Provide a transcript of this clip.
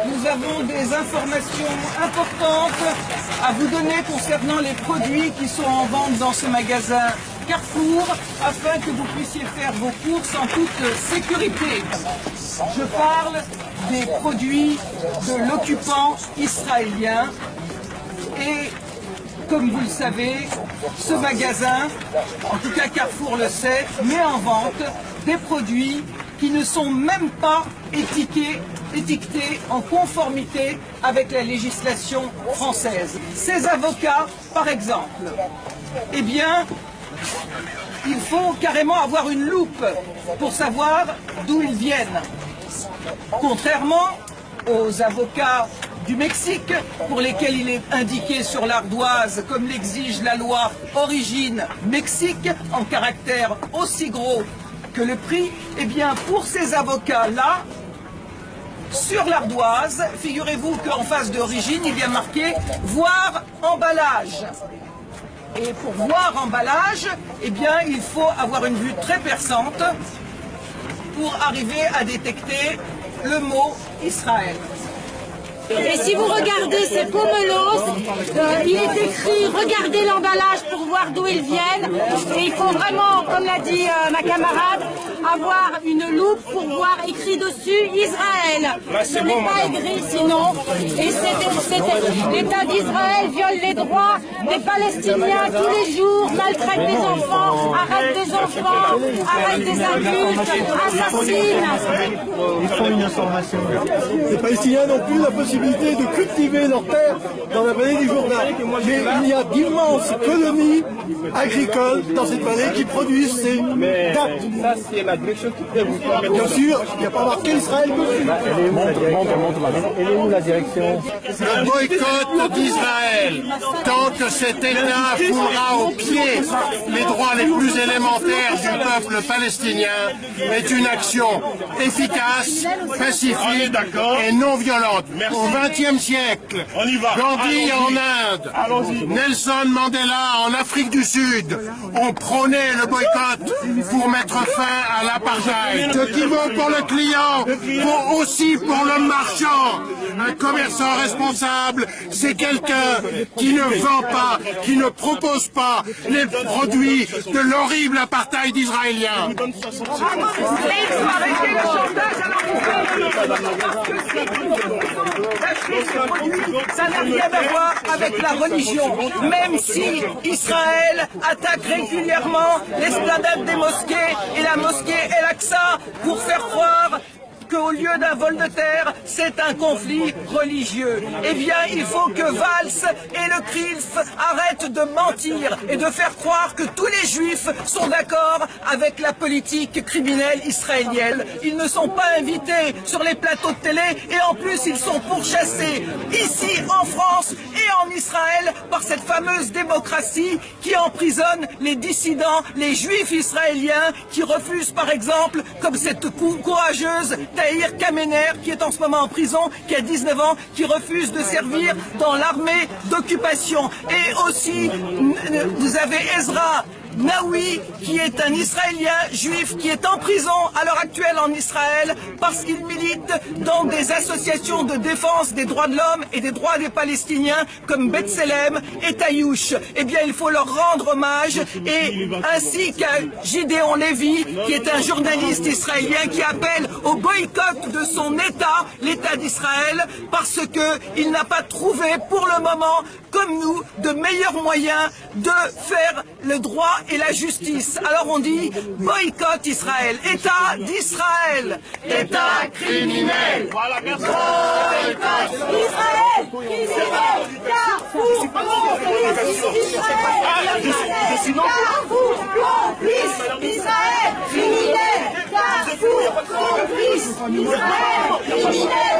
nous avons des informations importantes à vous donner concernant les produits qui sont en vente dans ce magasin Carrefour, afin que vous puissiez faire vos courses en toute sécurité. Je parle des produits de l'occupant israélien et, comme vous le savez, ce magasin, en tout cas Carrefour le sait, met en vente des produits qui ne sont même pas étiquetés en conformité avec la législation française. Ces avocats, par exemple, eh bien, il faut carrément avoir une loupe pour savoir d'où ils viennent. Contrairement aux avocats du Mexique, pour lesquels il est indiqué sur l'ardoise, comme l'exige la loi Origine Mexique, en caractère aussi gros que le prix, eh bien pour ces avocats-là, sur l'ardoise, figurez-vous qu'en face d'Origine, il y a marqué « Voir emballage ». Et pour voir emballage, eh bien, il faut avoir une vue très perçante pour arriver à détecter le mot Israël. Et si vous regardez ces pomelos, il est écrit « Regardez l'emballage pour voir d'où ils viennent ». Et il faut vraiment, comme l'a dit ma camarade, avoir une loupe pour voir écrit dessus « Israël ». Ce n'est pas écrit sinon. Et l'État d'Israël viole les droits des Palestiniens tous les jours, maltraite des enfants, arrête des enfants, arrête des adultes, assassine. Il faut une information. Les Palestiniens n'ont plus la possibilité de cultiver leurs terres dans la vallée du Jourdain. Mais il y a d'immenses colonies agricoles dans cette vallée qui produisent ces dattes. Ça, c'est la direction qui peut vous permettre. Bien sûr, il n'y a pas marqué Israël dessus. Elle est où la direction? Le boycott d'Israël, tant que cet État foulera aux pieds les droits les plus élémentaires du peuple palestinien, est une action efficace, pacifique et non violente. Au XXe siècle, Gandhi en Inde, Nelson Mandela en Afrique du Sud ont prôné le boycott pour mettre fin à l'apartheid. Ce qui vaut pour le client vaut aussi pour le marchand. Un commerçant responsable, c'est quelqu'un qui ne vend pas, qui ne propose pas les produits de l'horrible apartheid israélien. Ça n'a rien à voir avec la religion, même si Israël attaque régulièrement l'esplanade des mosquées et la mosquée El-Aqsa pour faire croire qu'au lieu d'un vol de terre, c'est un conflit religieux. Eh bien, il faut que Valls et le CRIF arrêtent de mentir et de faire croire que tous les juifs sont d'accord avec la politique criminelle israélienne. Ils ne sont pas invités sur les plateaux de télé et en plus, ils sont pourchassés ici en France et en Israël par cette fameuse démocratie qui emprisonne les dissidents, les juifs israéliens qui refusent par exemple, comme cette courageuse Tahir Kamener, qui est en ce moment en prison, qui a 19 ans, qui refuse de servir dans l'armée d'occupation. Et aussi, vous avez Ezra Naoui, qui est un Israélien juif qui est en prison à l'heure actuelle en Israël parce qu'il milite dans des associations de défense des droits de l'homme et des droits des Palestiniens comme B'Tselem et Taïouch. Eh bien, il faut leur rendre hommage, et ainsi qu'à Gideon Lévy, qui est un journaliste israélien qui appelle au boycott de son État, l'État d'Israël, parce qu'il n'a pas trouvé pour le moment, comme nous, de meilleurs moyens de faire le droit et la justice. Alors on dit boycott Israël, État d'Israël, État criminel. Voilà, merci. Boycott Israël, criminel, Carrefour, complice Israël, Carrefour, complice Israël, criminel, Carrefour, complice Israël, criminel,